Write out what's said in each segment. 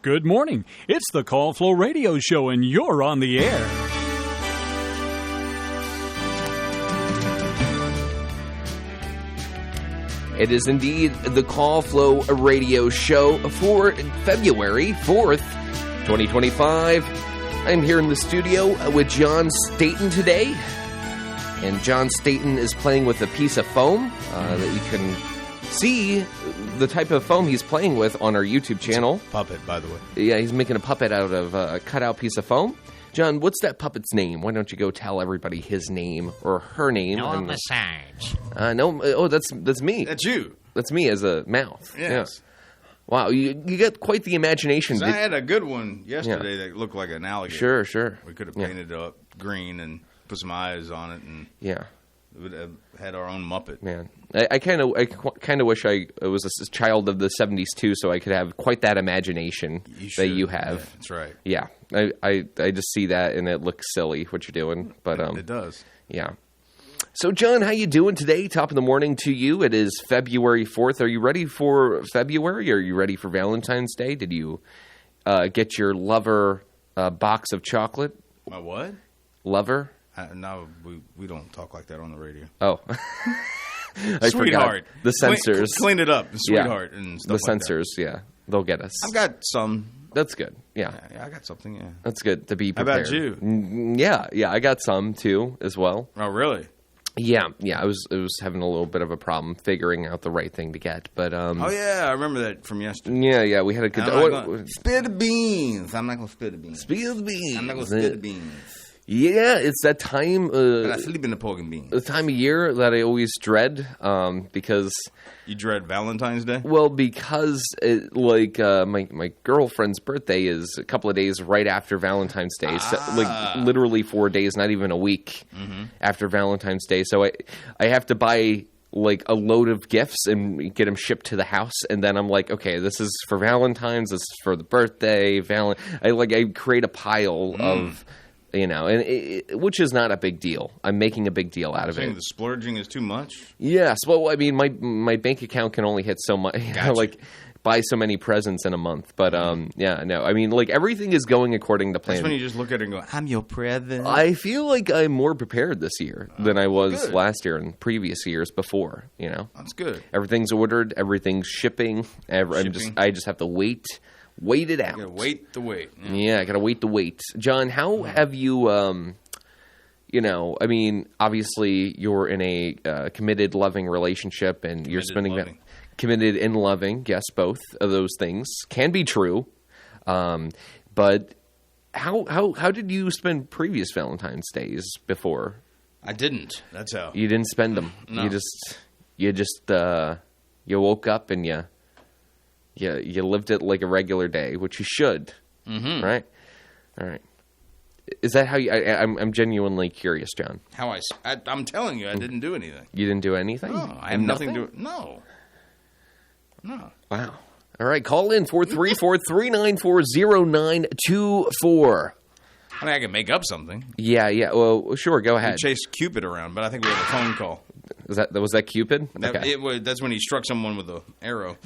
Good morning. It's the Call Flow Radio Show, and you're on the air. It is indeed the Call Flow Radio Show for February 4th, 2025. I'm here in the studio with John Staten today. And John Staten is playing with a piece of foam that you can see the type of foam he's playing with on our YouTube channel. It's a puppet, by the way. Yeah, he's making a puppet out of a cutout piece of foam. John, what's that puppet's name? Why don't you go tell everybody his name or her name? No massage. No. Oh, that's me. That's you. That's me as a mouth. Yes. Yeah. Wow, you got quite the imagination. I had a good one yesterday that looked like an alligator. Sure. We could have painted it up green and put some eyes on it, and we would have had our own Muppet. Man, I kind of wish I was a child of the '70s too, so I could have quite that imagination that you have. Yeah, that's right. Yeah, I just see that and it looks silly what you're doing, but it does. Yeah. So, John, how you doing today? Top of the morning to you. It is February 4th. Are you ready for February? Are you ready for Valentine's Day? Did you get your lover box of chocolate? My what? Lover? No, we don't talk like that on the radio. Oh. Sweetheart. The censors. Clean it up. Sweetheart and stuff the censors, like yeah. They'll get us. I've got some. That's good. Yeah. Yeah, I got something, yeah. That's good to be prepared. How about you? Yeah, I got some too as well. Oh, really? Yeah, I was having a little bit of a problem figuring out the right thing to get, but oh yeah, I remember that from yesterday. Yeah, we had a good. Spill the beans. I'm not gonna spill the beans. Spill the beans. I'm not gonna spill the beans. Yeah, it's that time. But I sleep in the pork and beans. The time of year that I always dread, because you dread Valentine's Day. Well, because my girlfriend's birthday is a couple of days right after Valentine's Day, so, literally 4 days, not even a week after Valentine's Day. So I have to buy like a load of gifts and get them shipped to the house, and then I'm like, okay, this is for Valentine's, this is for the birthday. I create a pile of. Which is not a big deal. I'm making a big deal out of it. The splurging is too much? Yes. Well, I mean, my bank account can only hit so much, Gotcha. Buy so many presents in a month. But, no. I mean, everything is going according to plan. That's when you just look at it and go, I'm your present. I feel like I'm more prepared this year than I was last year and previous years before, That's good. Everything's ordered. Everything's shipping. I just have to wait it out. You gotta wait the wait. Yeah, I gotta wait the wait. John, how have you, I mean, obviously you're in a committed, loving relationship, and you're spending that committed and loving. Yes, both of those things can be true. But how did you spend previous Valentine's Days before? I didn't. That's how. You didn't spend them. No. You just you woke up and you lived it like a regular day, which you should, right? All right. Is that how you? I'm genuinely curious, John. How I'm telling you, I didn't do anything. You didn't do anything? No, I have nothing to do. No. Wow. All right, call in 434-394-0924. I mean, I can make up something. Yeah. Well, sure. Go ahead. We chased Cupid around, but I think we had a phone call. Was that Cupid? Okay. That's when he struck someone with an arrow.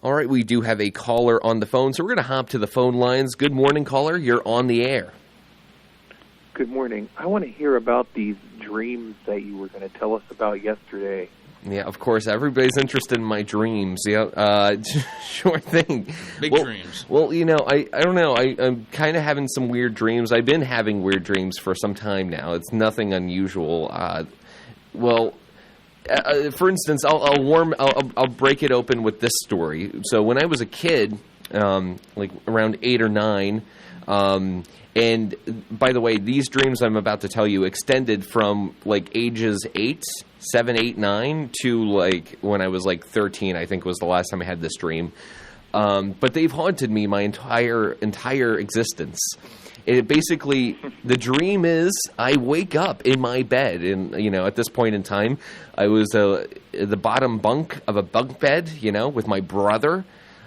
All right, we do have a caller on the phone, so we're going to hop to the phone lines. Good morning, caller. You're on the air. Good morning. I want to hear about these dreams that you were going to tell us about yesterday. Yeah, of course. Everybody's interested in my dreams. Yeah, sure thing. Big dreams. Well, I don't know. I'm kind of having some weird dreams. I've been having weird dreams for some time now. It's nothing unusual. For instance, I'll break it open with this story. So when I was a kid, around 8 or 9, and by the way, these dreams I'm about to tell you extended from ages 7, 8, 9 to when I was 13. I think was the last time I had this dream. But they've haunted me my entire existence. It basically, the dream is I wake up in my bed, and at this point in time, I was the bottom bunk of a bunk bed, with my brother,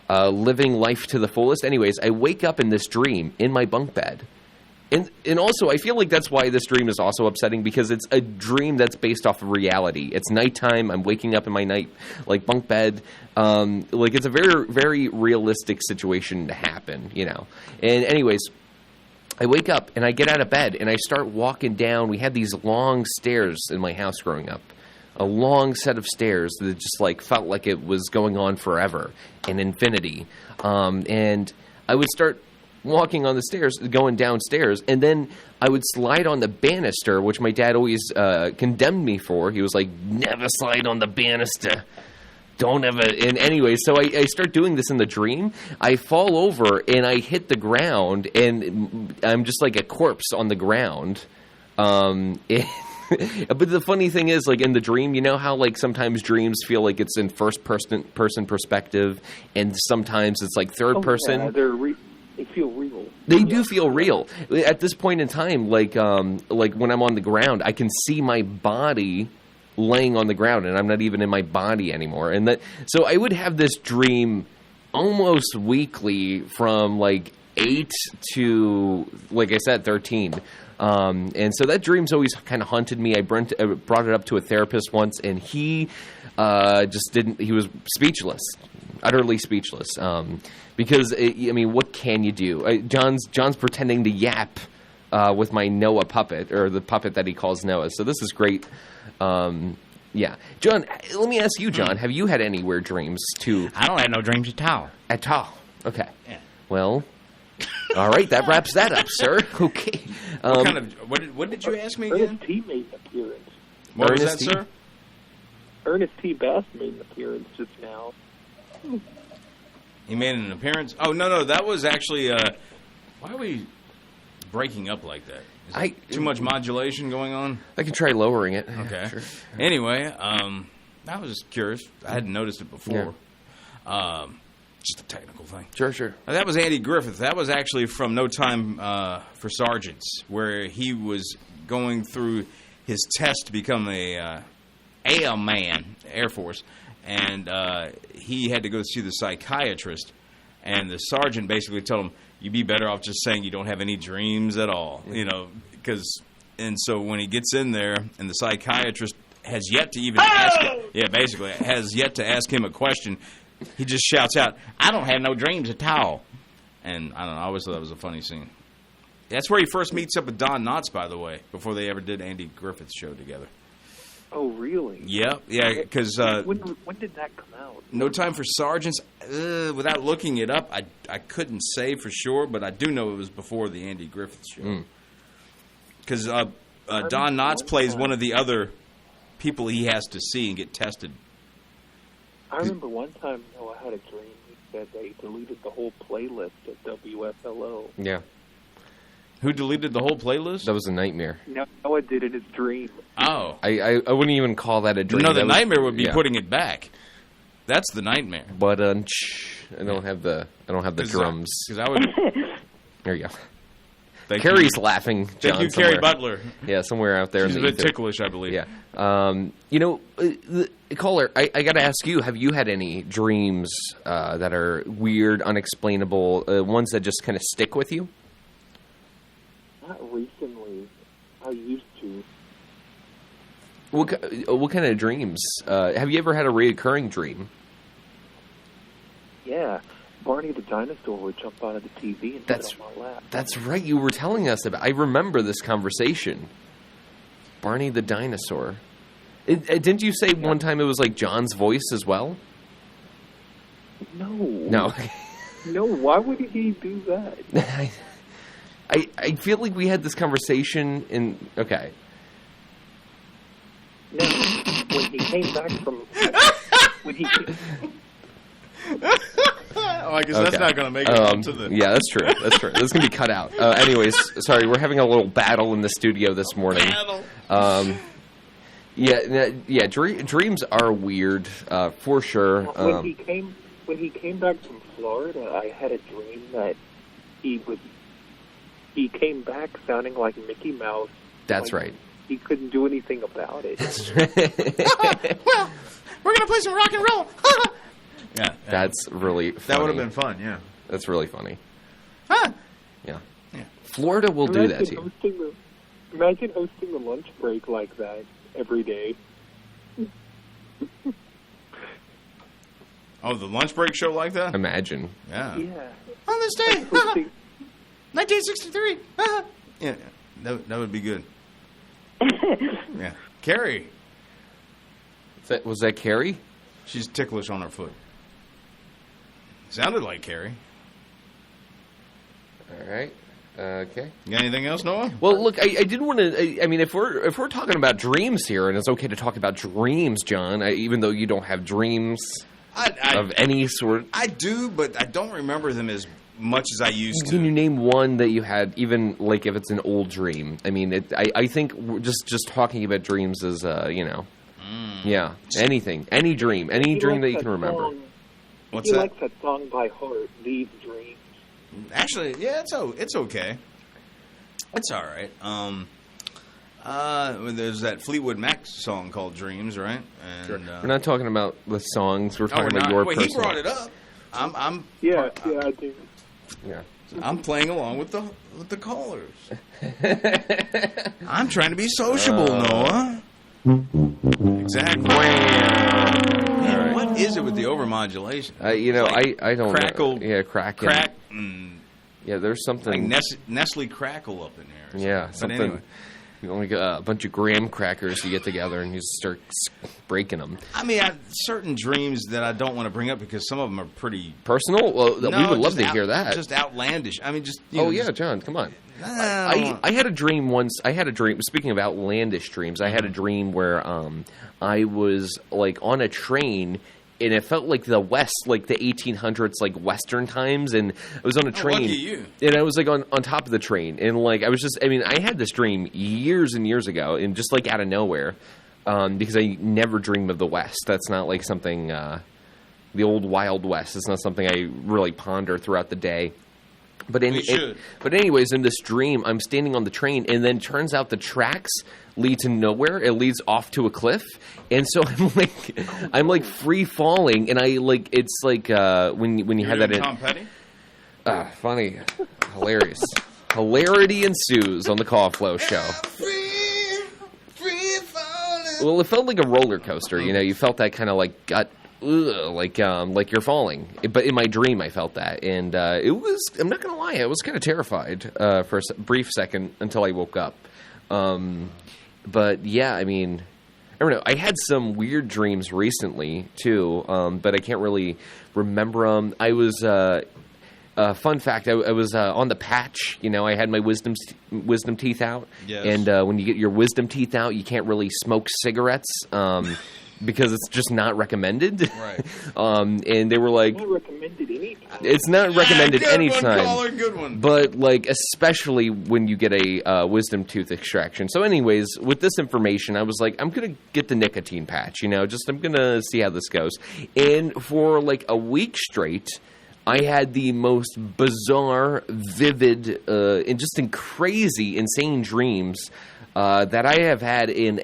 living life to the fullest. Anyways, I wake up in this dream in my bunk bed, And also, I feel like that's why this dream is also upsetting, because it's a dream that's based off of reality. It's nighttime. I'm waking up in my bunk bed. It's a very, very realistic situation to happen, you know. And anyways, I wake up and I get out of bed and I start walking down. We had these long stairs in my house growing up. A long set of stairs that just felt like it was going on forever, an infinity. And I would start walking on the stairs, going downstairs, and then I would slide on the banister, which my dad always condemned me for. He was like, never slide on the banister. Don't ever. And anyway, so I start doing this in the dream. I fall over, and I hit the ground, and I'm just like a corpse on the ground. But the funny thing is, in the dream, you know how sometimes dreams feel like it's in first person perspective, and sometimes it's third person. Yeah, they feel real. They do feel real. At this point in time, like when I'm on the ground, I can see my body laying on the ground, and I'm not even in my body anymore. And so I would have this dream almost weekly from 8 to, like I said, 13. And so that dream's always kind of haunted me. I brought it up to a therapist once, and he just didn't. He was speechless, utterly speechless. Because what can you do? John's pretending to yap with my Noah puppet, or the puppet that he calls Noah. So this is great. Yeah, John. Let me ask you, John. Have you had any weird dreams too? I don't have no dreams at all. At all. Okay. Yeah. Well. All right, that wraps that up, sir. Okay. What did you ask me again? Ernest T made an appearance. What was that, sir? Ernest T. Bass made an appearance just now. He made an appearance? Oh, no, that was actually... why are we breaking up like that? Is there too much modulation going on? I can try lowering it. Okay. Yeah, sure. Anyway, I was curious. I hadn't noticed it before. Yeah. Just a technical thing. Sure. That was Andy Griffith. That was actually from No Time for Sergeants, where he was going through his test to become a man, Air Force, and he had to go see the psychiatrist, and the sergeant basically told him, you'd be better off just saying you don't have any dreams at all, and so when he gets in there, and the psychiatrist has yet to even ask him, has yet to ask him a question, he just shouts out, I don't have no dreams at all. And I don't know, I always thought that was a funny scene. That's where he first meets up with Don Knotts, by the way, before they ever did Andy Griffith's show together. Oh, really? Yep. Yeah, because... when did that come out? No Time for Sergeants. Without looking it up, I couldn't say for sure, but I do know it was before the Andy Griffith show. Because Don Knotts plays one of the other people he has to see and get tested. I remember one time Noah had a dream. He said they deleted the whole playlist at WFLO. Yeah. Who deleted the whole playlist? That was a nightmare. Noah did in his dream. Oh. I wouldn't even call that a dream. No, the nightmare would be putting it back. That's the nightmare. But I don't have the drums. Because I would. There you go. Thank Carrie's you. laughing. John, Thank you, somewhere. Carrie Butler. Yeah, somewhere out there. She's in a the bit ether. ticklish, I believe. Yeah. Caller, I got to ask you: have you had any dreams that are weird, unexplainable, ones that just kind of stick with you? Not recently. I used to. What kind of dreams? Have you ever had a reoccurring dream? Yeah. Barney the dinosaur would jump out of the TV and sit on my lap. That's right. You were telling us about. I remember this conversation. Barney the dinosaur. Didn't you say one time it was like John's voice as well? No. No. Why would he do that? I feel like we had this conversation in... Okay. No. When he came back from... I guess that's not going to make it into the... Yeah, that's true. This is going to be cut out. Anyways, sorry, we're having a little battle in the studio this morning. Dreams are weird, for sure. When he came back from Florida, I had a dream that he came back sounding like Mickey Mouse. That's right. He couldn't do anything about it. Well, we're going to play some rock and roll. Yeah. That's really funny. That would have been fun, yeah. That's really funny. Huh? Yeah. Florida will do that to you. Imagine hosting the lunch break like that every day. Oh, the lunch break show like that? Imagine. Yeah. On this day, 1963. Yeah, that would be good. Yeah. Carrie. Was that Carrie? She's ticklish on her foot. Sounded like Carrie. All right. Okay. You got anything else, Noah? Well, look, I did want to. I mean, if we're talking about dreams here, and it's okay to talk about dreams, John, even though you don't have dreams of any sort. I do, but I don't remember them as much as I used to. Can you name one that you had, even like if it's an old dream? I mean, I think just talking about dreams is, yeah, anything, any dream that you can remember. What's that? He likes that song by heart, These Dreams. Actually, yeah, it's okay. It's all right. There's that Fleetwood Mac song called Dreams, right? And, we're not talking about the songs. We're talking about your Wait, personal. he brought it up. I do. Yeah. I'm playing along with the callers. I'm trying to be sociable, Noah. Exactly. Man, what is it with the overmodulation? I don't crackle, know. Yeah, crack. Yeah, there's something like Nestle Crackle up in there. Yeah, something. Anyway. You only got a bunch of graham crackers you get together and you start breaking them. I mean, certain dreams that I don't want to bring up because some of them are pretty personal. Well, we would love to hear that. Just outlandish. I mean, just John, come on. I had a dream once. Speaking of outlandish dreams, I had a dream where I was like on a train. And it felt like the West, like the 1800s, like Western times. And I was on a train. Lucky you. And I was like on top of the train. And like I had this dream years and years ago, and just like out of nowhere, because I never dream of the West. That's not like something, the old Wild West. It's not something I really ponder throughout the day. But anyways, in this dream, I'm standing on the train, and then turns out the tracks lead to nowhere. It leads off to a cliff, and so I'm like free falling, and it's like when you have that in Tom Petty. Funny, hilarious, hilarity ensues on the Call Flow show. Free falling. Well, it felt like a roller coaster. You felt that kind of like gut. Like you're falling, but in my dream I felt that, and it was. I'm not gonna lie, I was kind of terrified for a brief second until I woke up. But yeah, I mean, I don't know. I had some weird dreams recently too, but I can't really remember them. I was. Fun fact: I was on the patch. I had my wisdom teeth out, yes. And when you get your wisdom teeth out, you can't really smoke cigarettes. Because it's just not recommended. Right. And they were like... It's not recommended anytime. It's not recommended anytime. Caller, good one. But, like, especially when you get a wisdom tooth extraction. So anyways, with this information, I was like, I'm going to get the nicotine patch, I'm going to see how this goes. And for, like, a week straight... I had the most bizarre, vivid, and just crazy, insane dreams that I have had in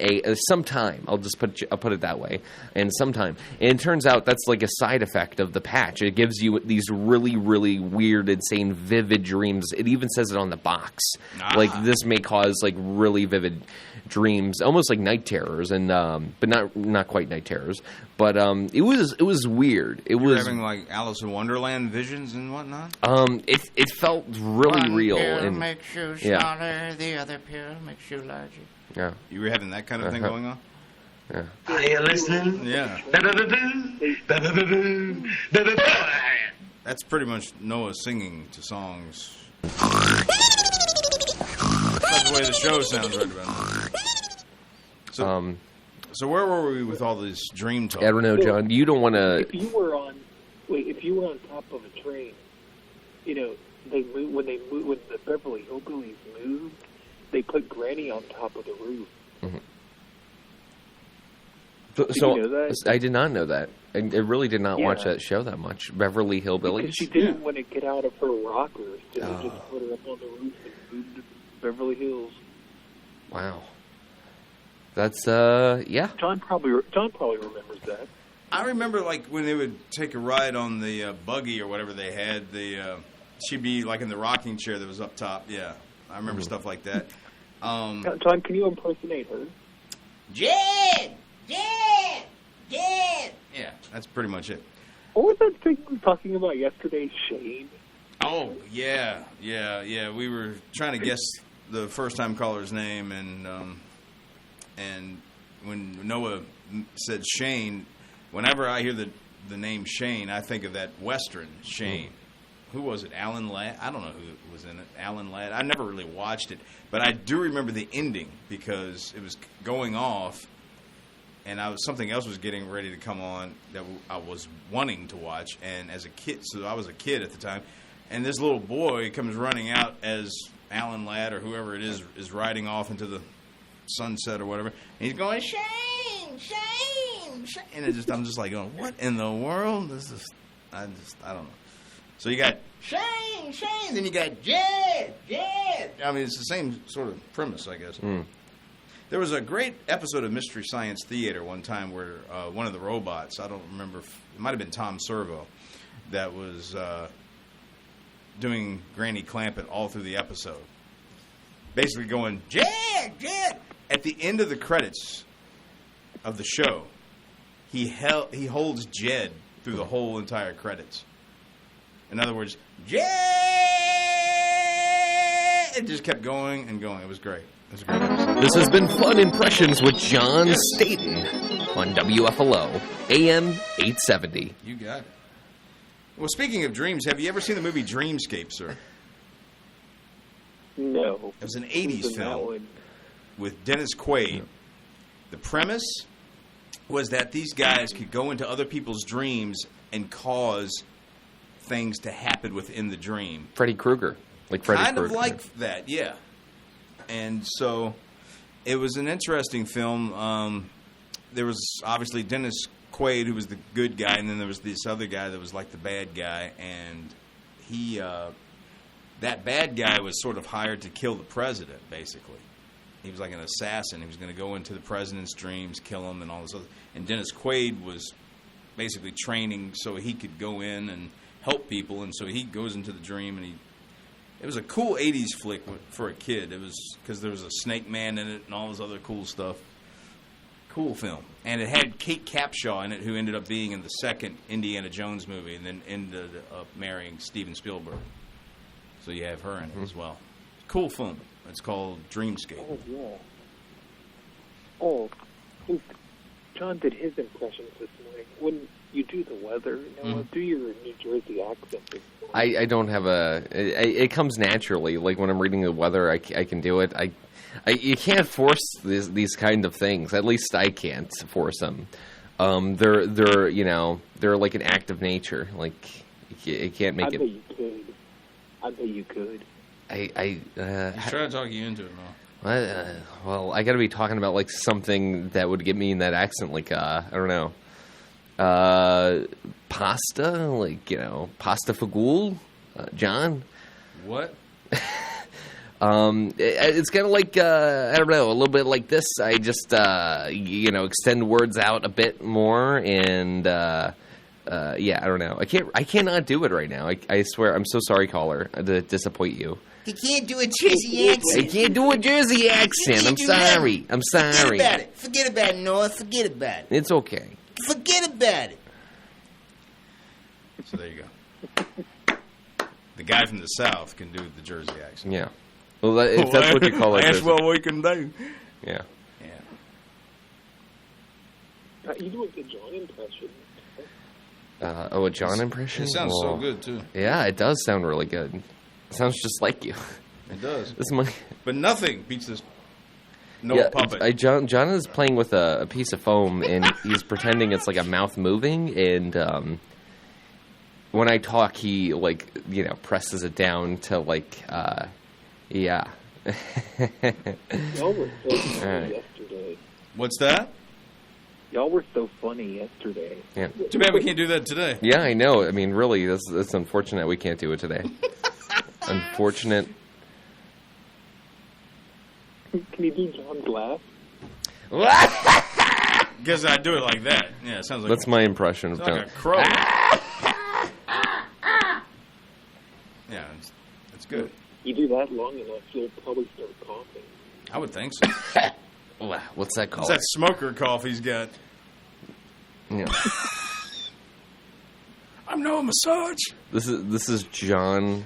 some time. I'll put it that way, and sometime. And it turns out that's like a side effect of the patch. It gives you these really, really weird, insane, vivid dreams. It even says it on the box. Like this may cause like really vivid dreams, almost like night terrors, and but not quite night terrors. But it was weird. It was having like Alice in Wonderland visions and whatnot. It felt really One real. pill And makes you smaller, the other pill makes you larger. yeah, You were having that kind of thing going on. yeah. Are you listening? Yeah, Da-da-da-doo, da-da-da-doo, da-da-da. that's pretty much Noah singing to songs. That's the way the show sounds right about now. So where were we with all this dream talk? I don't know, John. You don't want to. If you were on top of a train, they move, when the Beverly Hillbillies moved, they put Granny on top of the roof. Mm-hmm. Did you know that? I did not know that. I really did not watch that show that much. Beverly Hillbillies. Because she didn't want to get out of her rocker, so they just put her up on the roof and moved to Beverly Hills. Wow. That's yeah. John probably remembers that. I remember like when they would take a ride on the buggy or whatever they had, the she'd be like in the rocking chair that was up top. Yeah, I remember stuff like that. John, can you impersonate her? Jed! Yeah, that's pretty much it. What was that thing we were talking about yesterday, Shane? Oh, yeah. We were trying to guess the first-time caller's name, and when Noah said Shane, whenever I hear the name Shane, I think of that Western Shane. Who was it? Alan Ladd? I don't know who was in it. Alan Ladd. I never really watched it, but I do remember the ending because it was going off, and something else was getting ready to come on that I was wanting to watch. And as a kid, so I was a kid at the time, and this little boy comes running out as Alan Ladd or whoever it is riding off into the sunset or whatever. And he's going, Shane, Shane, Shane. And I'm just like going, what in the world? I don't know. So you got Shane, then you got Jed. I mean, it's the same sort of premise, I guess. There was a great episode of Mystery Science Theater one time where one of the robots, I don't remember, it might have been Tom Servo, that was doing Granny Clampett all through the episode. Basically going, Jed! At the end of the credits of the show, he holds Jed through the whole entire credits. In other words, Jed! It just kept going and going. It was great. It was a great episode. This has been Fun Impressions with John Staten on WFLO, AM 870. You got it. Well, speaking of dreams, have you ever seen the movie Dreamscape, sir? No. It was an 80s film with Dennis Quaid. The premise was that these guys could go into other people's dreams and cause things to happen within the dream. Freddy Krueger. Like Freddy Kind Krueger. of like that, yeah. And so it was an interesting film. There was obviously Dennis Quaid, who was the good guy, and then there was this other guy that was like the bad guy. And that bad guy was sort of hired to kill the president, basically. He was like an assassin. He was going to go into the president's dreams, kill him, and all this other. And Dennis Quaid was basically training so he could go in and help people. And so he goes into the dream, and it was a cool 80s flick for a kid. It was because there was a snake man in it and all this other cool stuff. Cool film. And it had Kate Capshaw in it, who ended up being in the second Indiana Jones movie and then ended up marrying Steven Spielberg. So you have her in it as well. Cool film. It's called Dreamscape. Oh, yeah. Oh, John did his impressions this morning. When you do the weather, do your New Jersey accent. I don't have it comes naturally. Like when I'm reading the weather, I can do it. You can't force these kind of things. At least I can't force them. They're like an act of nature. Like you can't make it. I bet you could. He's trying to talk you into it, man. Well, I got to be talking about like something that would get me in that accent. Like I don't know, pasta. Like pasta fagool, John. What? It's kind of like I don't know, a little bit like this. I just extend words out a bit more, and I don't know. I cannot do it right now. I swear. I'm so sorry, caller, to disappoint you. You can't do a Jersey accent. I can't do a Jersey accent. I'm sorry. I'm sorry. Forget about it, Noah. Forget about it. It's okay. Forget about it. So there you go. The guy from the South can do the Jersey accent. Yeah. Well, if that's what you call it. That's what we can do. Yeah. You do a good John impression. A John impression? It sounds so good, too. Yeah, it does sound really good. It sounds just like you. It does. But nothing beats this puppet. John is playing with a piece of foam, and he's pretending it's like a mouth moving, and when I talk, he, presses it down to, yeah. Y'all were so funny yesterday. What's that? Y'all were so funny yesterday. Yeah. Too bad we can't do that today. Yeah, I know. I mean, really, it's unfortunate we can't do it today. Unfortunate. Can you do John's laugh? Guess I do it like that. Yeah, it sounds like that's my impression of John. Like a crow. Yeah, It's good. You do that long enough, you'll probably start coughing. I would think so. What's that called? It's that smoker cough he's got. Yeah. I'm no massage. This is John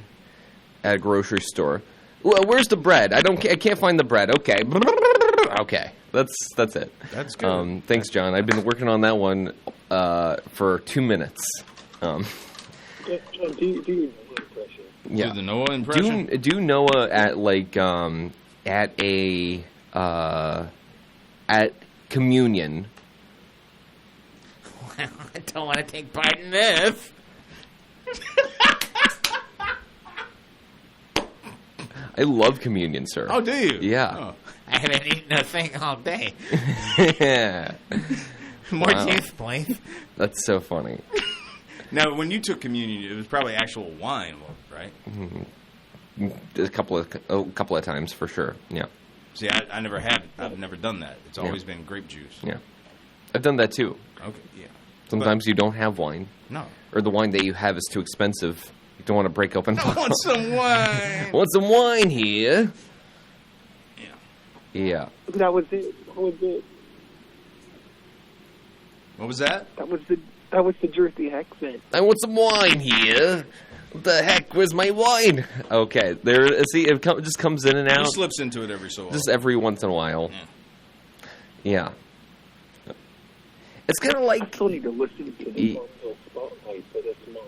at a grocery store. Well, where's the bread? I can't find the bread. Okay. Okay. That's it. That's good. Thanks, John. I've been working on that one for 2 minutes. John, do your Noah impression. Yeah. Do the Noah impression? Do Noah at like at communion. I don't want to take part in this. I love communion, sir. Oh, do you? Yeah. Oh. I haven't eaten a thing all day. Yeah. More Wow. juice, please. That's so funny. Now, when you took communion, it was probably actual wine, right? A couple of times for sure. Yeah. See, I never have. I've never done that. It's always been grape juice. Yeah. I've done that too. Okay, yeah. Sometimes you don't have wine, No. or the wine that you have is too expensive. You don't want to break open. I want some wine. Want some wine here? Yeah. Yeah. That was it. That was it. What was that? That was the Jersey accent. I want some wine here. What the heck? Where's my wine? Okay, there. See, it just comes in and He out, slips into it every so often. just every once in a while. Yeah. It's kind of I like. still need to listen to the Farmville Spotlight for this month.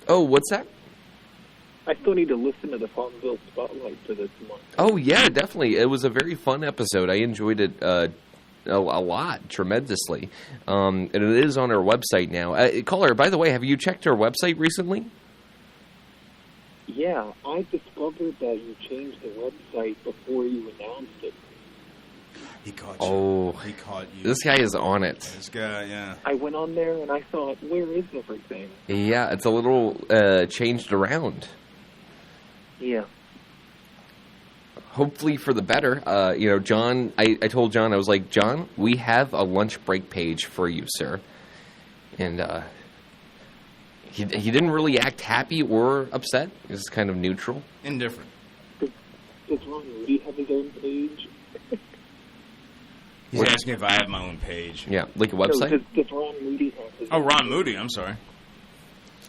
Oh, what's that? I still need to listen to the Farmville Spotlight for this month. Oh yeah, definitely. It was a very fun episode. I enjoyed it a lot, tremendously. And it is on our website now. Caller, by the way, have you checked our website recently? Yeah, I discovered that you changed the website before you announced it. He caught you. Oh, He caught you. this guy is on it. This guy, yeah. I went on there and I thought, where is everything? Yeah, it's a little changed around. Yeah. Hopefully for the better. John, I told John, I was like, John, we have a lunch break page for you, sir. And he didn't really act happy or upset. He was kind of neutral. Indifferent. Does Ron Moody have his own page? He's asking if I have my own page. Yeah, like a No, website. does Ron Moody have his Oh, own Ron page? Moody. I'm sorry.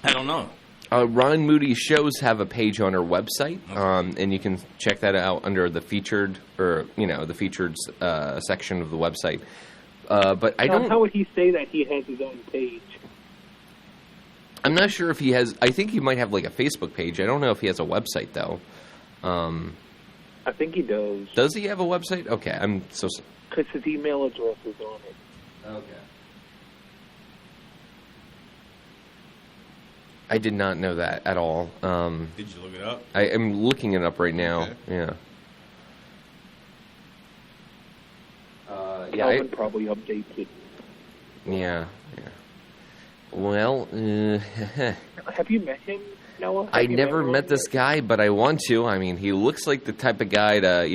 I don't know. Ron Moody's shows have a page on our website, and you can check that out under the featured, or the featured section of the website. But I John, don't. how would he say that he has his own page? I'm not sure if he has. I think he might have like a Facebook page. I don't know if he has a website though. I think he does. Does he have a website? Okay, I'm so. Because his email address is on it. Okay. I did not know that at all. Did you look it up? I am looking it up right now. Okay. Yeah. Calvin probably updates it. Yeah. Well, Have you met him, Noah? Have I you never Ron? met this guy, but I want to. I mean, he looks like the type of guy to,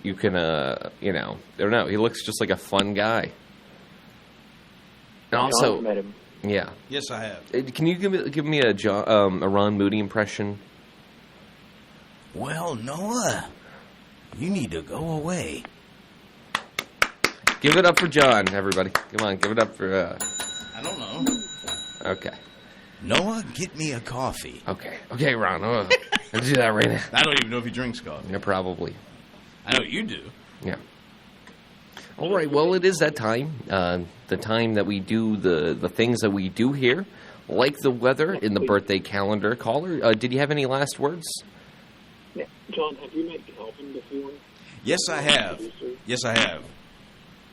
you can, I don't know. He looks just like a fun guy. And also, John's met him. yeah. Yes, I have. Can you give me a Ron Moody impression? Well, Noah, you need to go away. Give it up for John, everybody. Come on, give it up for. I don't know. Okay. Noah, get me a coffee. Okay, Ron. I'll do that right now. I don't even know if he drinks coffee. Yeah, probably. I know you do. Yeah. All right. Well, it is that time. The time that we do the things that we do here, like the weather in the birthday calendar. Caller, did you have any last words? Yeah. John, have you met Calvin before? Yes, I have. Yes, I have.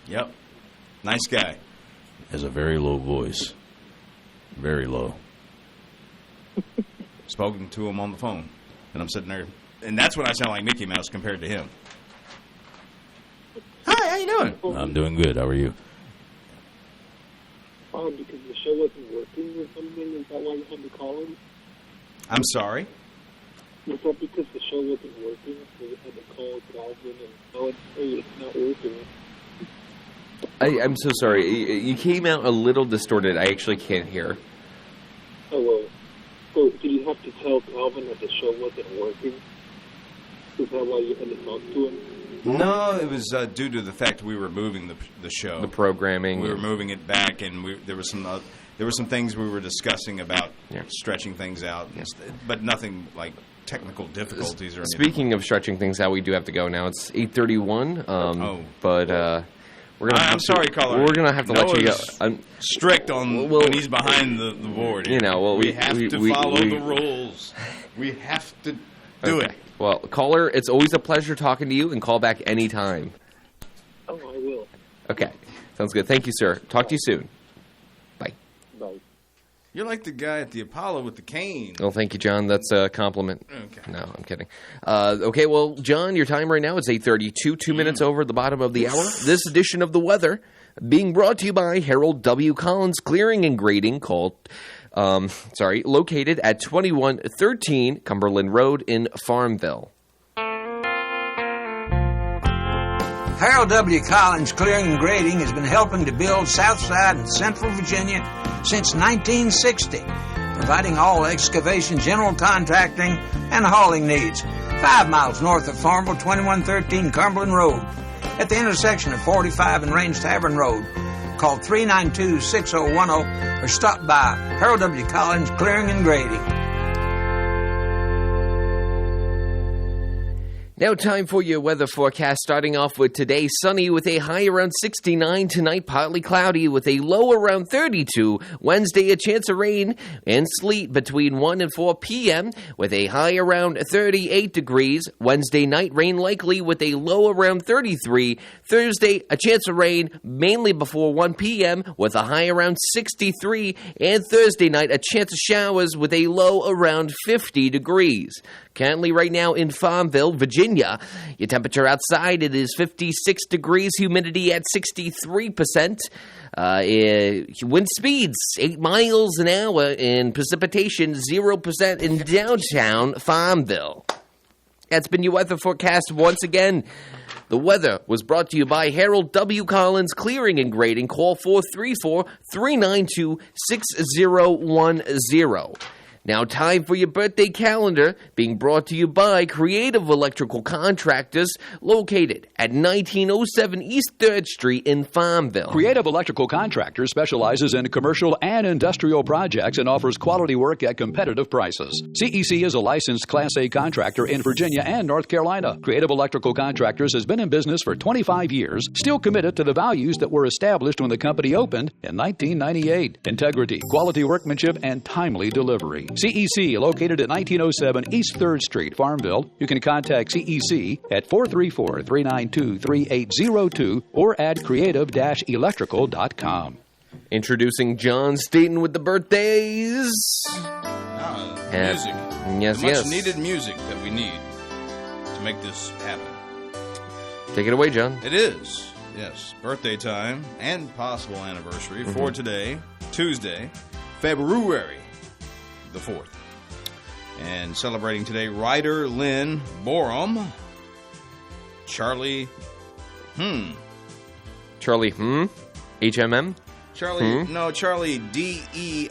Yep. Nice guy. Has a very low voice. Very low. Spoken to him on the phone. And I'm sitting there. And that's when I sound like Mickey Mouse compared to him. Hi, how you doing? I'm doing good. How are you? Because the show wasn't working or something? Is that why you had to call him? I'm sorry. Was that because the show wasn't working, so you had to call Calvin and tell it, hey, it's not working? I'm so sorry. You came out a little distorted. I actually can't hear. Oh, well, So did you have to tell Calvin that the show wasn't working? Is that why you had to talk to him? No, it was due to the fact we were moving the show. The programming. We were moving it back, and there were some things we were discussing about stretching things out, but nothing like technical difficulties or anything. Speaking of stretching things out, we do have to go now. It's 8:31. But we're gonna. I'm sorry, caller. We're gonna have to let you go. I'm strict on when he's behind the board. You know, well, we have to follow the rules. We have to do it. Well, caller, it's always a pleasure talking to you, and call back anytime. Oh, I will. Okay, sounds good. Thank you, sir. Talk to you soon. Bye. Bye. You're like the guy at the Apollo with the cane. Well, thank you, John. That's a compliment. Okay. No, I'm kidding. Okay, well, John, your time right now is 8:32, 2 minutes over the bottom of the hour. This edition of The Weather being brought to you by Harold W. Collins Clearing and Grading, located at 2113 Cumberland Road in Farmville. Harold W. Collins Clearing and Grading has been helping to build Southside and Central Virginia since 1960, providing all excavation, general contracting, and hauling needs. 5 miles north of Farmville, 2113 Cumberland Road, at the intersection of 45 and Range Tavern Road. Call 392-6010 or stop by Harold W. Collins Clearing and Grading. Now time for your weather forecast, starting off with today, sunny with a high around 69, tonight partly cloudy with a low around 32, Wednesday a chance of rain and sleet between 1 and 4 p.m. with a high around 38 degrees, Wednesday night rain likely with a low around 33, Thursday a chance of rain mainly before 1 p.m. with a high around 63, and Thursday night a chance of showers with a low around 50 degrees. Currently right now in Farmville, Virginia, your temperature outside, it is 56 degrees, humidity at 63%, wind speeds 8 miles an hour, and precipitation 0% in downtown Farmville. That's been your weather forecast once again. The weather was brought to you by Harold W. Collins Clearing and Grading. Call 434-392-6010. Now time for your birthday calendar, being brought to you by Creative Electrical Contractors, located at 1907 East 3rd Street in Farmville. Creative Electrical Contractors specializes in commercial and industrial projects and offers quality work at competitive prices. CEC is a licensed Class A contractor in Virginia and North Carolina. Creative Electrical Contractors has been in business for 25 years, still committed to the values that were established when the company opened in 1998. Integrity, quality workmanship, and timely delivery. CEC, located at 1907 East 3rd Street, Farmville. You can contact CEC at 434-392-3802 or at creative-electrical.com. Introducing John Staten with the birthdays. Music. Yes, Much needed music that we need to make this happen. Take it away, John. It is, yes, birthday time and possible anniversary for today, Tuesday, February the 4th. And celebrating today, Ryder Lynn Borum, Charlie HMM? Charlie Deines.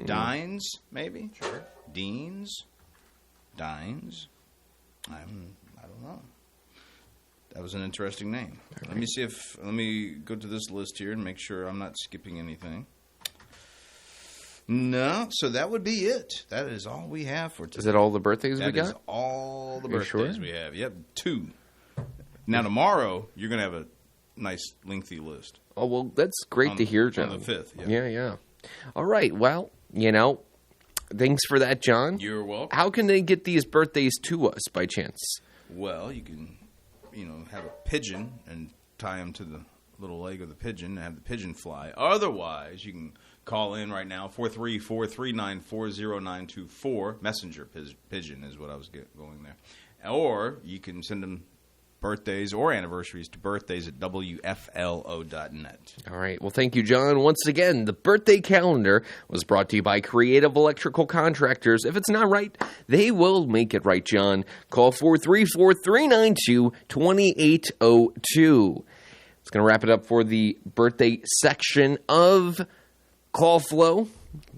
Dines, maybe? Sure. Dines? I don't know. That was an interesting name. Right. Let me go to this list here and make sure I'm not skipping anything. No, so that would be it. That is all we have for today. Is that all the birthdays we got? That is all the birthdays sure? we have. Yep, 2. Now, tomorrow, you're going to have a nice, lengthy list. Oh, well, that's great to hear, John. On the 5th, Yeah. All right, well, thanks for that, John. You're welcome. How can they get these birthdays to us, by chance? Well, you can, have a pigeon and tie them to the little leg of the pigeon and have the pigeon fly. Otherwise, you can call in right now, 434-394-0924. Messenger pigeon is what I was going there. Or you can send them birthdays or anniversaries to birthdays@wflo.net. All right. Well, thank you, John. Once again, the birthday calendar was brought to you by Creative Electrical Contractors. If it's not right, they will make it right, John. Call 434-392-2802. It's going to wrap it up for the birthday section of Call Flow.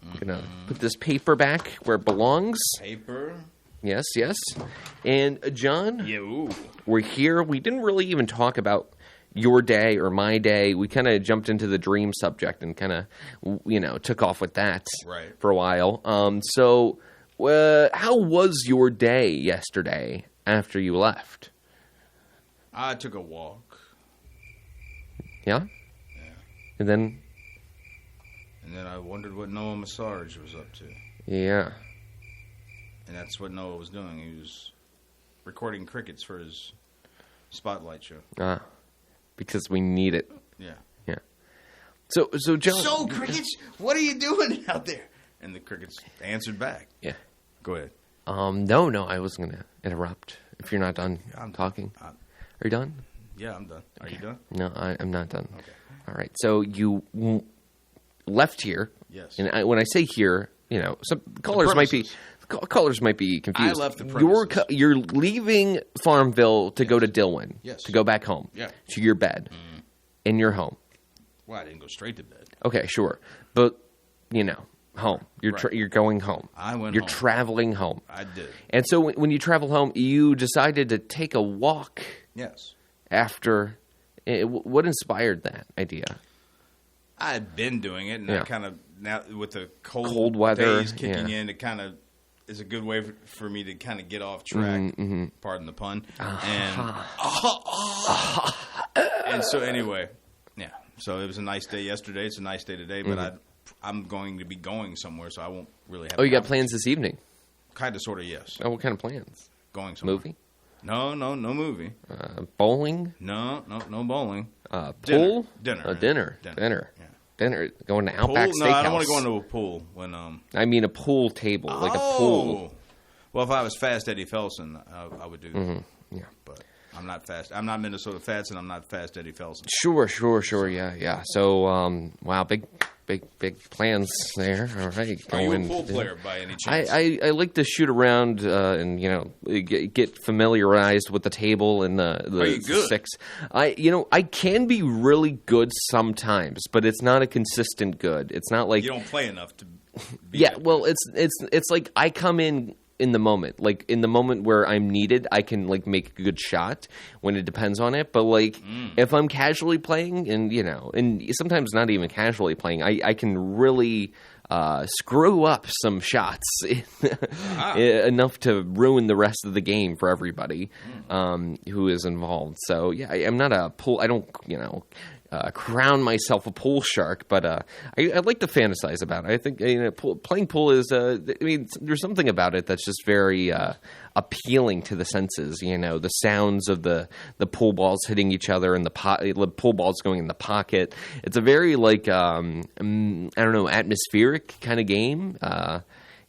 I'm gonna put this paper back where it belongs. Paper. Yes, yes. And John, we're here. We didn't really even talk about your day or my day. We kind of jumped into the dream subject and kind of, took off with that for a while. So how was your day yesterday after you left? I took a walk. Yeah? Yeah. And then I wondered what Noah Massage was up to. Yeah. And that's what Noah was doing. He was recording crickets for his spotlight show. Because we need it. Yeah. Yeah. So John. So, crickets, what are you doing out there? And the crickets answered back. Yeah. Go ahead. No, I wasn't going to interrupt if you're not done talking. Are you done? Yeah, I'm done. Are you done? No, I'm not done. Okay. All right. So you left here. Yes. And when I say here, some callers might be confused. I left the premises. You're leaving Farmville to go to Dillwyn. Yes. To go back home. Yeah. To your bed. In your home. Well, I didn't go straight to bed. Okay, sure. But, home. You're going home. I went You're home. traveling home. I did. And so when you travel home, you decided to take a walk. Yes. After. What inspired that idea? I had been doing it, and I kind of, now with the cold weather days kicking in, it kind of is a good way for me to kind of get off track. Pardon the pun. And so anyway, yeah. So it was a nice day yesterday. It's a nice day today, but I'm going to be going somewhere, so I won't really have. Oh, you got plans this evening? Kind of, sort of, yes. Oh, what kind of plans? Going somewhere. Movie? No movie. Bowling? No bowling. Pool? Dinner. Dinner. Yeah. Dinner. Going to Outback Pool? Steakhouse. No, I don't want to go into a pool when I mean a pool table, like a pool. Well, if I was Fast Eddie Felsen, I would do that. Yeah. But I'm not fast. I'm not Minnesota Fats, and I'm not Fast Eddie Felsen. Sure. Yeah. So, wow, big plans there. All right. Are you a pool player by any chance? I like to shoot around and get familiarized with the table and the Are you good? sticks. I can be really good sometimes, but it's not a consistent good. It's not like you don't play enough to. Be yeah. that Well, good. it's like I come in the moment, like in the moment where I'm needed, I can like make a good shot when it depends on it. But like if I'm casually playing and sometimes not even casually playing, I can really screw up some shots enough to ruin the rest of the game for everybody who is involved. So yeah, I'm not a pool. I don't crown myself a pool shark, but I like to fantasize about it. I think playing pool is. There's something about it that's just very appealing to the senses. The sounds of the pool balls hitting each other and the pool balls going in the pocket. It's a very atmospheric kind of game.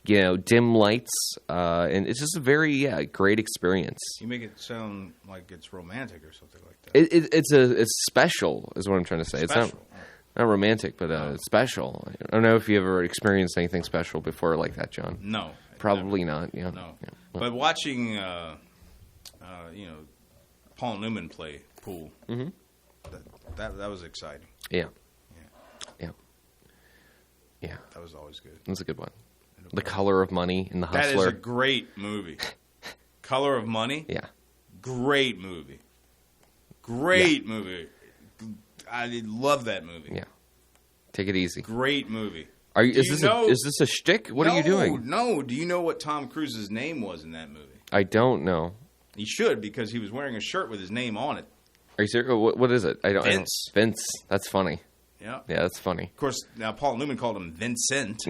Dim lights, and it's just a very great experience. You make it sound like it's romantic or something like that. It's special, is what I'm trying to say. Special. It's not romantic, but it's special. I don't know if you ever experienced anything special before like that, John. No, probably not. Yeah, no. Yeah. But watching, Paul Newman play pool, that was exciting. Yeah. That was always good. That's a good one. The Color of Money and The Hustler. That is a great movie. Color of Money? Yeah. Great movie. Great movie. I love that movie. Yeah. Take it easy. Great movie. Is this a shtick? What are you doing? No. Do you know what Tom Cruise's name was in that movie? I don't know. He should, because he was wearing a shirt with his name on it. Are you serious? What is it? Vince. Vince. That's funny. Yeah. Yeah, that's funny. Of course, now Paul Newman called him Vincent.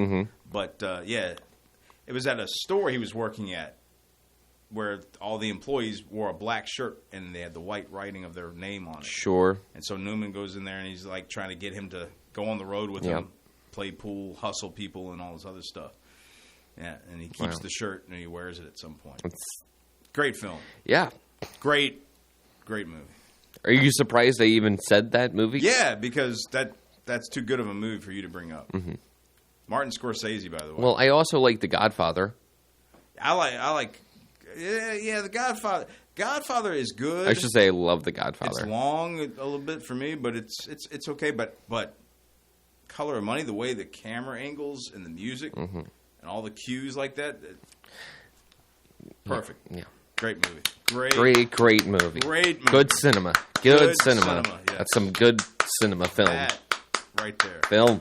But, it was at a store he was working at where all the employees wore a black shirt and they had the white writing of their name on it. Sure. And so Newman goes in there and he's like trying to get him to go on the road with him, play pool, hustle people, and all this other stuff. Yeah, and he keeps the shirt and he wears it at some point. Great film. Yeah. Great movie. Are you surprised they even said that movie? Yeah, because that's too good of a movie for you to bring up. Martin Scorsese, by the way. Well, I also like The Godfather. I like. Yeah, The Godfather. Godfather is good. I should say I love The Godfather. It's long a little bit for me, but it's okay. But Color of Money, the way the camera angles and the music Mm-hmm. and all the cues like that, perfect. Yeah. Great movie. Great movie. Great movie. Good cinema. Good cinema. cinema, yes. That's some good cinema film. That right there. Film.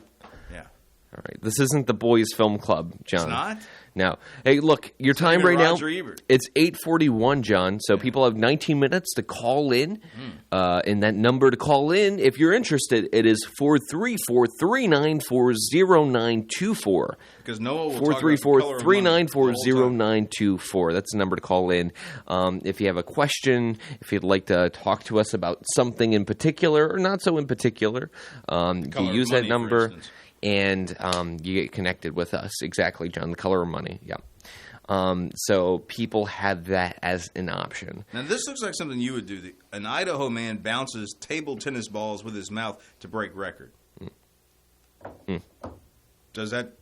Yeah. All right. This isn't the Boys Film Club, John. It's not? No. Hey, look, your time even right now, Roger Ebert. it's 8:41, John, so people have 19 minutes to call in. And that number to call in, if you're interested, it is 434-394-0924. Because Noah will talk about the color of money the whole time. 434-394-0924. That's the number to call in. If you have a question, if you'd like to talk to us about something in particular or not so in particular, you Color of use Money, that for number. instance. And you get connected with us. Exactly, John. The Color of Money. Yeah. So people have that as an option. Now, this looks like something you would do. An Idaho man bounces table tennis balls with his mouth to break record. Does that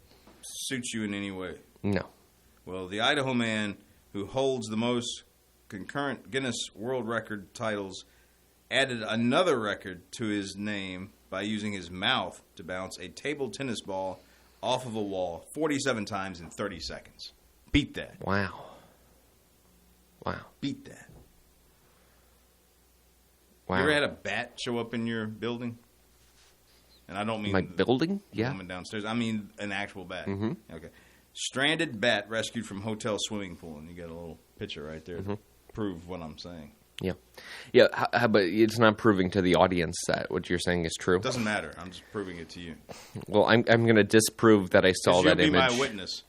suit you in any way? No. Well, the Idaho man who holds the most concurrent Guinness World Record titles added another record to his name by using his mouth to bounce a table tennis ball off of a wall 47 times in 30 seconds. Beat that. Wow. Beat that. Wow. You ever had a bat show up in your building? And I don't mean My building? the Yeah. woman downstairs. I mean an actual bat. Mhm. Okay. Stranded bat rescued from hotel swimming pool. And you got a little picture right there to prove what I'm saying. Yeah. Yeah, but it's not proving to the audience that what you're saying is true. It doesn't matter. I'm just proving it to you. Well, I'm going to disprove that I saw that You'll be image. my witness.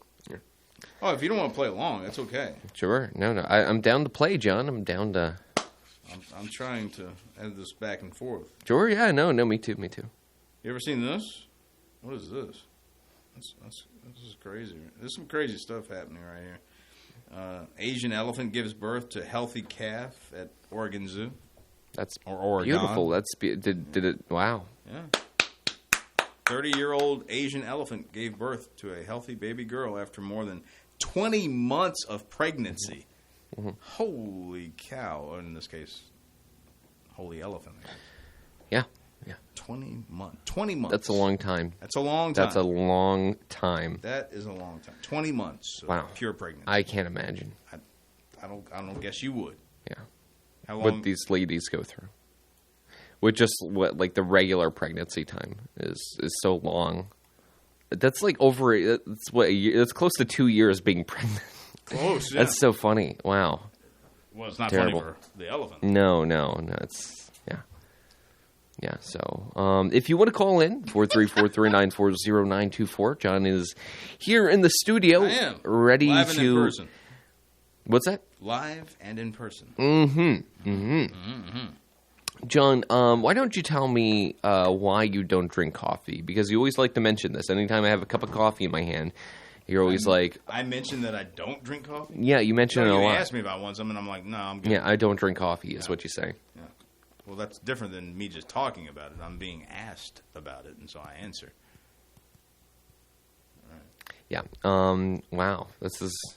Oh, if you don't want to play along, that's okay. Sure. No. I'm down to play, John. I'm down to... I'm trying to add this back and forth. Sure, yeah. No, me too. You ever seen this? What is this? This is crazy. There's some crazy stuff happening right here. Asian elephant gives birth to healthy calf at Oregon Zoo. That's Or Oregon. beautiful. Did it... Wow. Yeah. 30-year-old Asian elephant gave birth to a healthy baby girl after more than 20 months of pregnancy. Holy cow. In this case, holy elephant. Yeah. 20 months. 20 months. That's a long time. That's a long time. That's a long time. That is a long time. 20 months of Wow. pure pregnancy. I can't imagine. I don't guess you would. Yeah. How What long? these ladies go through. With just what the regular pregnancy time is so long. That's like over. That's what a year. That's close to 2 years being pregnant. Close. Yeah. That's so funny. Wow. Well, it's not terrible. funny for the elephant. No. It's yeah. So if you want to call in 434-394-0924, John is here in the studio. I am ready live and in to. person. What's that? Live and in person. John, why don't you tell me why you don't drink coffee? Because you always like to mention this. Anytime I have a cup of coffee in my hand, you're always like... I mentioned that I don't drink coffee? Yeah, you mention No, it a you lot. asked me about one something, I'm like, no, I'm good. Yeah, I don't drink coffee is what you say. Yeah. Well, that's different than me just talking about it. I'm being asked about it, and so I answer. Yeah. Wow. This is...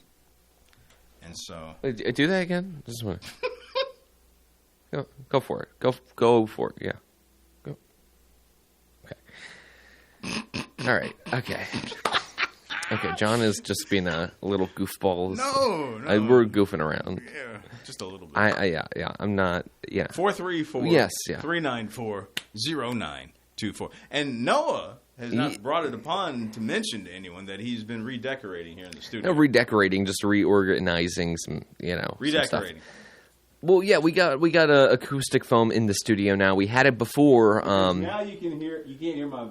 And so... Do that again? Just want Go for it. Go for it. Yeah. Go. Okay. All right. Okay. Okay. John is just being a little goofball. No. We're goofing around. Yeah, just a little bit. Yeah. I'm not. Yeah. 434 Yes, yeah. 394 0924. And Noah has not brought it upon to mention to anyone that he's been redecorating here in the studio. No, redecorating, just reorganizing some, some stuff. Redecorating. Well, yeah, we got a acoustic foam in the studio now. We had it before. Now you can't hear my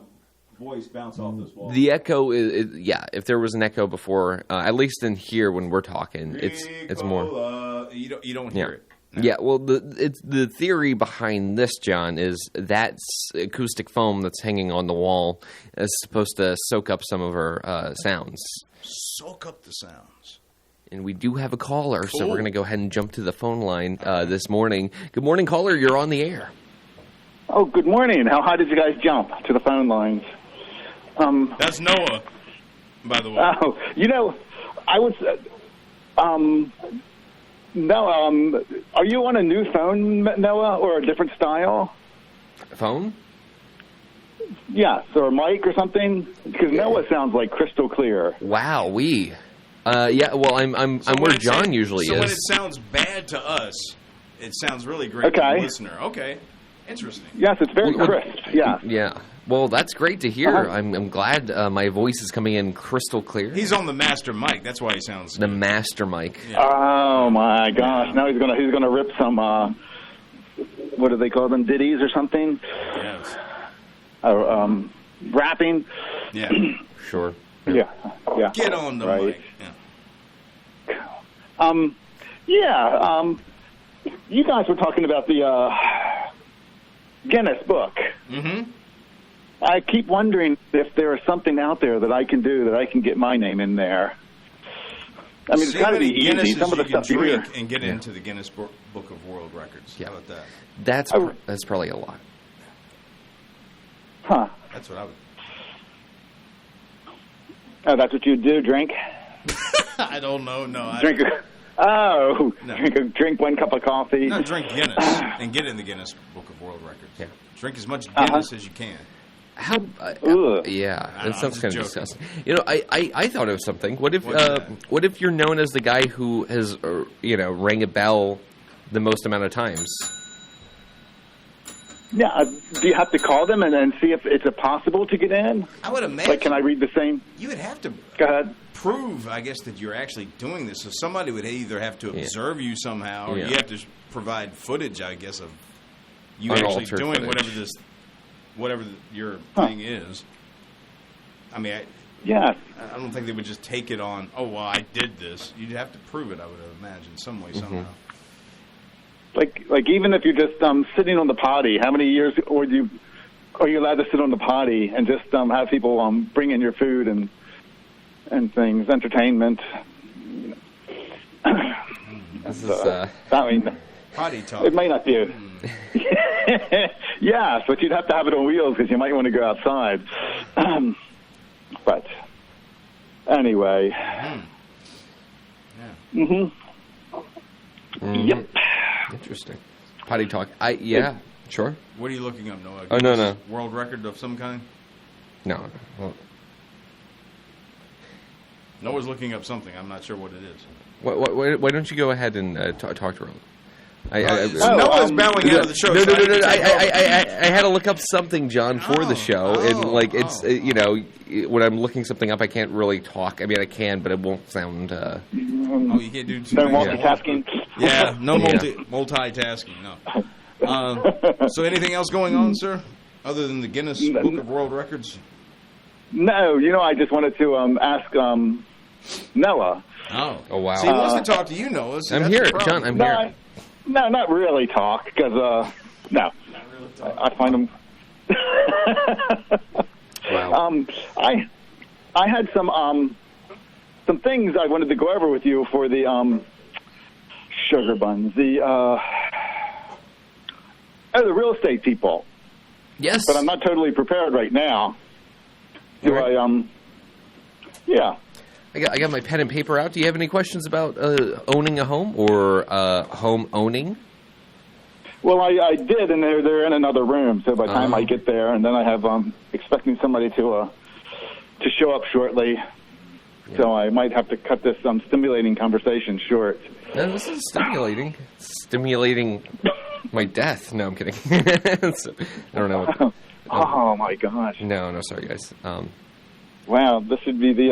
voice bounce off this wall. The echo is if there was an echo before, at least in here when we're talking, it's more. You don't hear it. No. Yeah, well, the theory behind this, John, is that acoustic foam that's hanging on the wall is supposed to soak up some of our sounds. Soak up the sounds. And we do have a caller, so Cool. we're going to go ahead and jump to the phone line this morning. Good morning, caller. You're on the air. Oh, good morning. How high did you guys jump to the phone lines? That's Noah, by the way. Oh, I was... No, are you on a new phone, Noah, or a different style? Phone? Yes, or Mike or something, because Noah sounds like crystal clear. Wow, yeah. Well, I'm where John usually so is. when it sounds bad to us, it sounds really great to the listener. Okay, interesting. Yes, it's very crisp. Yeah. Yeah. Well, that's great to hear. I'm glad my voice is coming in crystal clear. He's on the master mic. That's why he sounds the master mic. Yeah. Oh my gosh! Now he's gonna rip some what do they call them? Ditties or something? Yes. Rapping. Yeah. Sure. Yeah. Get on the mic. Yeah. You guys were talking about the Guinness book. Mm-hmm. I keep wondering if there is something out there that I can do that I can get my name in there. I mean, it's got to be easy. Some of the stuff you hear. And get into the Guinness Book of World Records. Yeah. How about that? That's probably a lot. Huh. That's what I would. Oh, that's what you do? Drink? I don't know. No. Drink. Drink 1 cup of coffee. No, drink Guinness and get in the Guinness Book of World Records. Yeah. Drink as much Guinness as you can. Yeah, that sounds kind of disgusting. You know, I thought of something. What if you're known as the guy who has rang a bell the most amount of times? Yeah, do you have to call them and then see if it's possible to get in? I would imagine. Like, can I read the same? You would have to Go ahead. prove, I guess, that you're actually doing this. So somebody would either have to observe you somehow, or you have to provide footage, I guess, of you actually doing footage. whatever your thing is. I mean, I don't think they would just take it on, oh, well, I did this. You'd have to prove it, I would imagine, some way, somehow. Like even if you're just sitting on the potty, how many years are you allowed to sit on the potty and just have people bring in your food and things, entertainment? This is I mean, potty talk. It may not be. Yes, but you'd have to have it on wheels because you might want to go outside. But anyway. Yep. Interesting. Potty talk. Sure. What are you looking up, Noah? Oh, no. World record of some kind? No. Well, Noah's looking up something. I'm not sure what it is. why don't you go ahead and talk to him? Noah's bowing out of the show. No. I had to look up something, John, for the show, and when I'm looking something up, I can't really talk. I mean, I can, but it won't sound. You can't do no multitasking. Yeah, no multitasking. No. So, anything else going on, sir, other than the Guinness Book of World Records? No, I just wanted to ask Noah. Oh, wow. So he wants to talk to you, Noah. So I'm here, John. I'm here. No, not really talk, because, no. I find them... Wow. I had some things I wanted to go over with you for the sugar buns. The real estate people. Yes. But I'm not totally prepared right now. Yeah. I got my pen and paper out. Do you have any questions about owning a home or home owning? Well, I did, and they're in another room. So by the time I get there, and then I have expecting somebody to show up shortly. Yeah. So I might have to cut this stimulating conversation short. No, this is stimulating. Stimulating my death. No, I'm kidding. So, I don't know. Oh my gosh. No, sorry guys. Wow, this should be the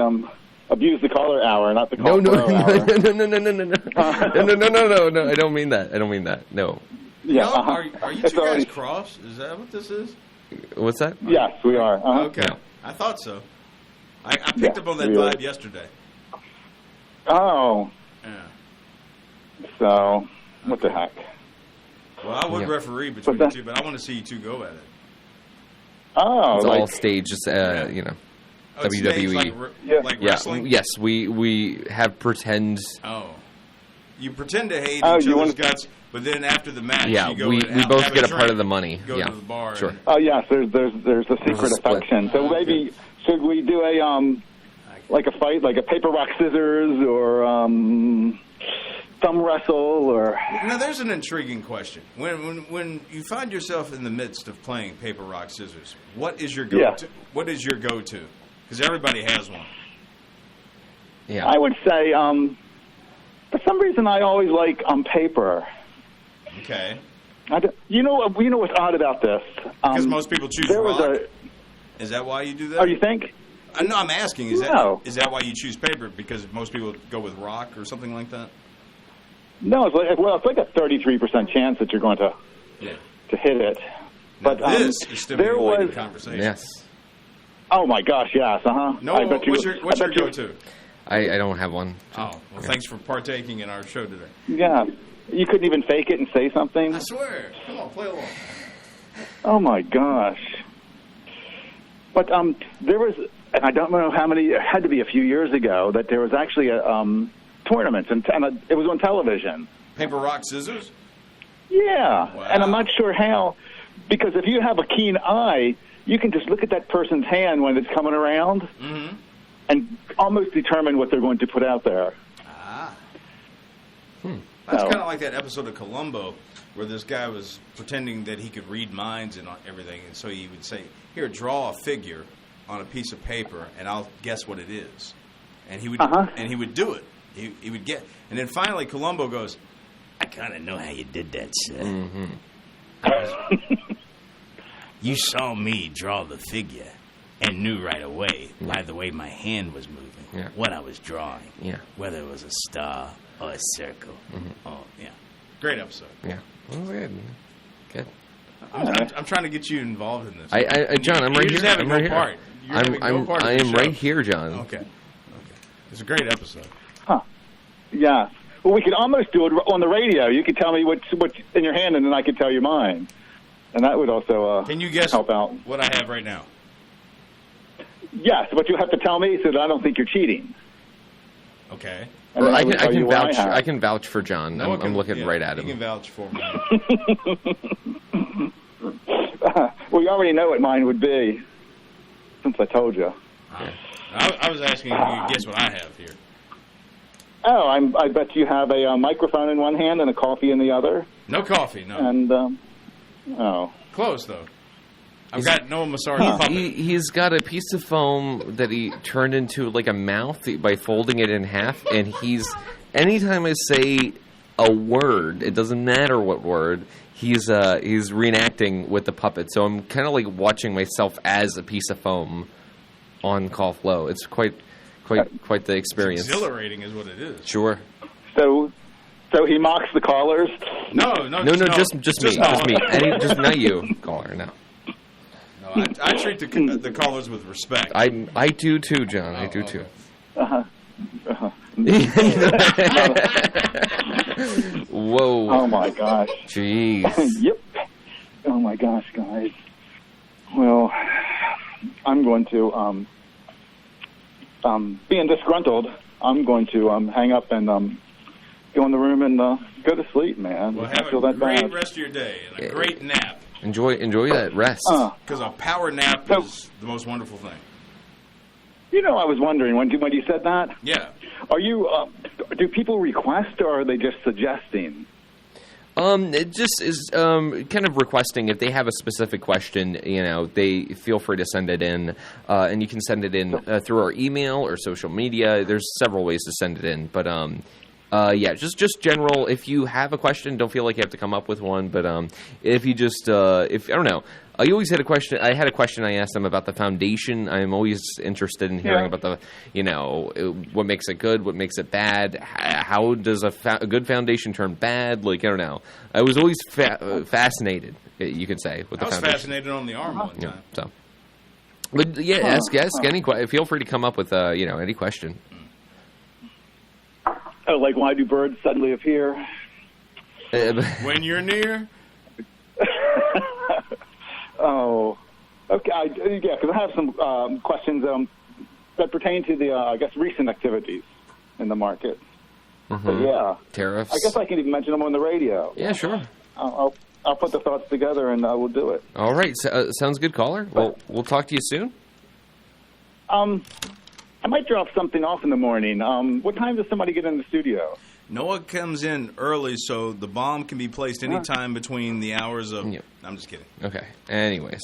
abuse the caller hour, not the caller hour. No. I don't mean that. No. Yeah. Are you two guys cross? Is that what this is? What's that? Yes, we are. Okay. No. I thought so. I picked up on that vibe yesterday. Oh. Yeah. So, what the heck? Well, I would referee between you two, but I want to see you two go at it. Oh. It's all staged, WWE. Like wrestling? Yes, we have pretend. Oh. You pretend to hate each other's guts, but then after the match, you go we both get a part of the money. Go to the bar. Sure. Oh, yes, there's a secret affection. So maybe, should we do a fight, like a paper, rock, scissors, or thumb wrestle or? Now, there's an intriguing question. When you find yourself in the midst of playing paper, rock, scissors, what is your go-to? Yeah. What is your go-to? Because everybody has one. Yeah. I would say, for some reason, I always like paper. Okay. You know what's odd about this? Because most people choose rock. Is that why you do that? Oh, you think? No, I'm asking. Is that why you choose paper? Because most people go with rock or something like that? No, it's like a 33% chance that you're going to hit it. But But this is stimulating conversation. Yes. Oh my gosh, yes, No, I bet what's your go-to? I don't have one. Oh, well, thanks for partaking in our show today. Yeah, you couldn't even fake it and say something. I swear. Come on, play along. Oh my gosh. But there was, and I don't know how many. It had to be a few years ago that there was actually a tournament, and it was on television. Paper, rock, scissors? Yeah, Wow. and I'm not sure how, because if you have a keen eye, you can just look at that person's hand when it's coming around and almost determine what they're going to put out there. Ah. That's kind of like that episode of Columbo where this guy was pretending that he could read minds and everything, and so he would say, "Here, draw a figure on a piece of paper, and I'll guess what it is." And he would, and he would do it. He would get, and then finally Columbo goes, "I kind of know how you did that, sir. You saw me draw the figure and knew right away by the way my hand was moving what I was drawing, whether it was a star or a circle." Oh, yeah. Great episode. Yeah. Oh, good. I'm trying to get you involved in this. John, I'm right You're here. just having I'm right no here. part. You're having no part of I the am show. right here, John. Okay. It's a great episode. Yeah. Well, we could almost do it on the radio. You could tell me what's in your hand, and then I could tell you mine. And that would also Can you guess help out. what I have right now? Yes, but you have to tell me so that I don't think you're cheating. Okay. And then I would tell can you what vouch. have. I can vouch for John. I'm looking right at him. You can vouch for me. Well, you already know what mine would be, since I told you. I was asking if you could guess what I have here. Oh, I bet you have a microphone in one hand and a coffee in the other. No coffee, no. And, Close, though. I've got no massage puppet. He's got a piece of foam that he turned into like a mouth by folding it in half, and anytime I say a word, it doesn't matter what word, he's reenacting with the puppet. So I'm kind of like watching myself as a piece of foam on Call Flow. It's quite the experience. It's exhilarating is what it is. Sure. So he mocks the callers? No, just me. Just me. Just not you, caller, no. No, I treat the callers with respect. I do too, John. I do too. Whoa. Oh, my gosh. Jeez. Yep. Oh, my gosh, guys. Well, I'm going to, being disgruntled, I'm going to hang up and go in the room and go to sleep, man. Well, I have feel a that great bad. rest of your day and a great nap. Enjoy that rest. Because a power nap is the most wonderful thing. You know, I was wondering when you said that. Yeah. Are you? Do people request, or are they just suggesting? It just is kind of requesting if they have a specific question. They feel free to send it in, and you can send it in through our email or social media. There's several ways to send it in, but just general. If you have a question, don't feel like you have to come up with one. But if you just, if I don't know, you always had a question. I had a question I asked them about the foundation. I'm always interested in hearing about the, what makes it good, what makes it bad. How does a good foundation turn bad? Like, I don't know. I was always fascinated, you could say, with the foundation. I was fascinated on the arm one time. So, but ask any. Feel free to come up with any question. Oh, like why do birds suddenly appear? When you're near. Oh, okay. Because I have some questions that pertain to the, recent activities in the market. But Tariffs. I guess I can even mention them on the radio. Yeah, sure. I'll put the thoughts together and we'll do it. All right. Sounds good, caller. We'll talk to you soon. I might drop something off in the morning. What time does somebody get in the studio? Noah comes in early, so the bomb can be placed anytime between the hours of... Yep. I'm just kidding. Okay. Anyways.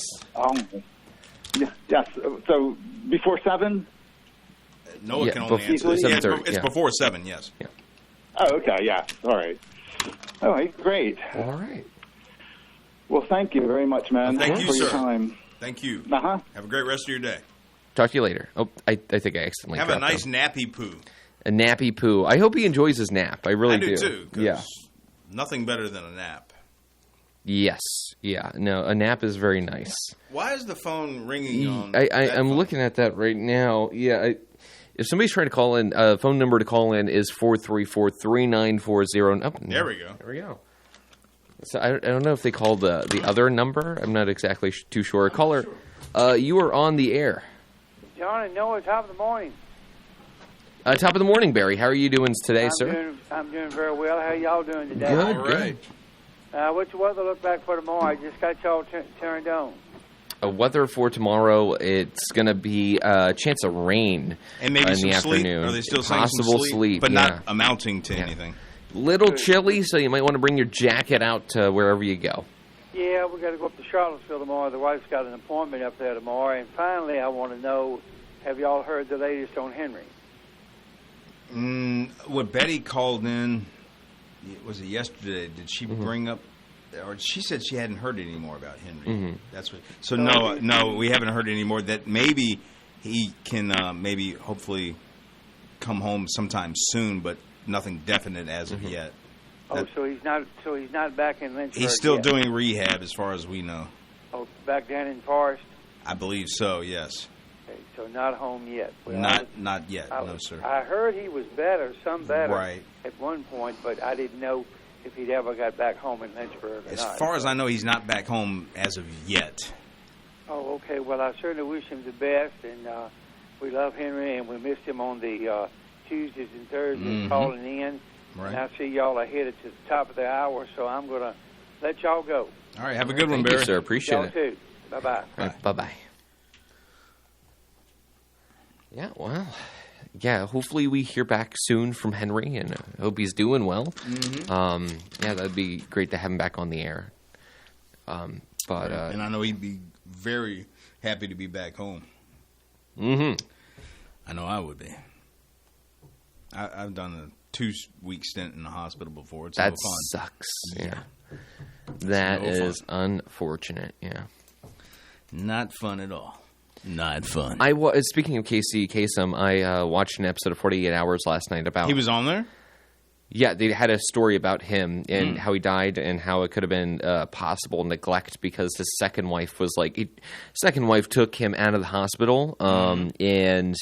Yes. So before 7? Noah can only answer this. Yeah, it's before 7, yes. Yeah. Oh, okay, yeah. All right, great. All right. Well, thank you very much, man. Well, thank you, for sir. your time. Thank you. Uh-huh. Have a great rest of your day. Talk to you later. Oh, I think I accidentally Have a dropped nice him. nappy poo. A nappy poo. I hope he enjoys his nap. I really do. Too. Yeah. Nothing better than a nap. Yes. Yeah. No, a nap is very nice. Why is the phone ringing on? I'm looking at that right now. Yeah. If somebody's trying to call in, phone number to call in is 434-3940. Oh, there we go. There we go. So I don't know if they called the other number. I'm not exactly too sure. Caller, you are on the air. John and Noah, top of the morning. Top of the morning, Barry. How are you doing today, sir? I'm doing very well. How y'all doing today? Good, all right. What's the weather look like for tomorrow? I just got y'all turned on. Weather for tomorrow, it's going to be a chance of rain and maybe in some the sleep. afternoon. Are they still saying possible some sleep? But yeah. not amounting to anything. Little chilly, so you might want to bring your jacket out to wherever you go. Yeah, we got to go up to Charlottesville tomorrow. The wife's got an appointment up there tomorrow. And finally, I want to know, have y'all heard the latest on Henry? What Betty called in, was it yesterday? Did she bring up, or she said she hadn't heard any more about Henry? That's what. So no, we haven't heard any more. That maybe he can, hopefully, come home sometime soon, but nothing definite as of yet. So he's not back in Lynchburg. He's still yet. doing rehab, as far as we know. Oh, back down in Forest. I believe so. Yes. Okay, so not home yet. Well, not yet. No, sir. I heard he was better, right, at one point, but I didn't know if he'd ever got back home in Lynchburg or as not. far as I know, he's not back home as of yet. Oh, okay. Well, I certainly wish him the best, and we love Henry, and we missed him on the Tuesdays and Thursdays calling in. Right. And I see y'all are headed to the top of the hour, so I'm going to let y'all go. All right. Have a good one, Thank Barry. you, sir. Appreciate y'all it. Too. Bye-bye. Right, bye-bye. Yeah, well, yeah, hopefully we hear back soon from Henry, and I hope he's doing well. Yeah, that'd be great to have him back on the air. And I know he'd be very happy to be back home. I know I would be. I've done a 2-week stint in the hospital before. It's that no fun. sucks. Yeah, that is fun. Unfortunate. Yeah, not fun at all. Not fun. Speaking of Casey Kasem, I watched an episode of 48 Hours last night about. He was on there? Yeah, they had a story about him and how he died and how it could have been possible neglect because his second wife was second wife took him out of the hospital and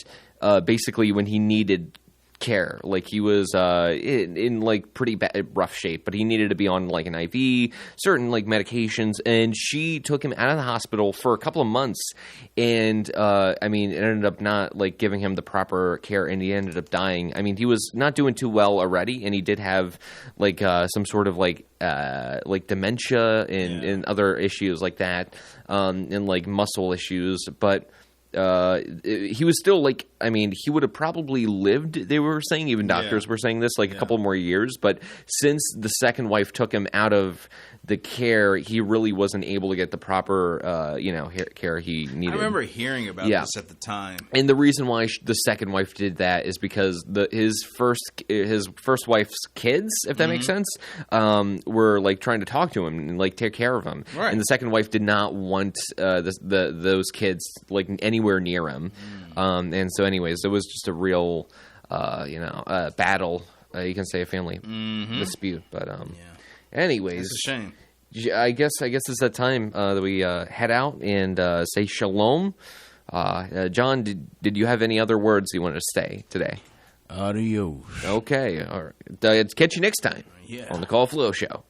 basically when he needed care, like he was in like pretty rough shape, but he needed to be on like an IV, certain like medications, and she took him out of the hospital for a couple of months, and I mean, it ended up not like giving him the proper care, and he ended up dying. I mean, he was not doing too well already, and he did have like some sort of like dementia and other issues like that, and like muscle issues, but. He was still like, I mean, he would have probably lived, they were saying, even doctors were saying this, like a couple more years. But since the second wife took him out of the care, he really wasn't able to get the proper, care he needed. I remember hearing about this at the time. And the reason why the second wife did that is because his first wife's kids, if that makes sense, were like trying to talk to him and like take care of him. Right. And the second wife did not want those kids like anywhere near him. And so, anyways, it was just a real, battle. You can say a family dispute, but anyways, it's a shame. I guess it's that time that we head out and say shalom. John, did you have any other words you wanted to say today? Adios. Okay, all right. Catch you next time on the Call Flow Show.